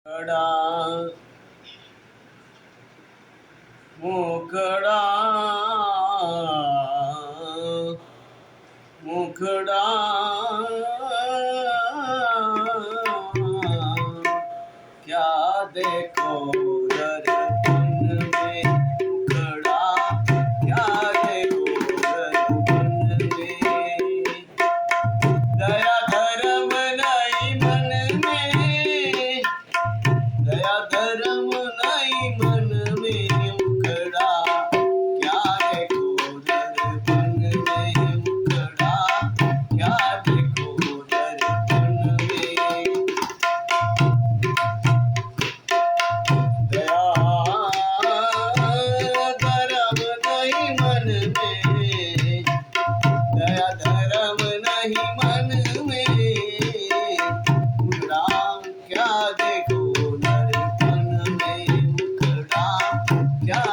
मुखडा मुखडा मुखडा क्या देखो दर्पण में मुखडा क्या देखो दर्पण में दया धर्म नहीं मन में दया धर्म नहीं मन में मुखड़ा क्या देखो दर्पण में मुखड़ा क्या देखो दर्पण में दया धर्म नहीं मन में दया धर्म नहीं मन में मुखड़ा क्या देखो दर्पण में मुखड़ा क्या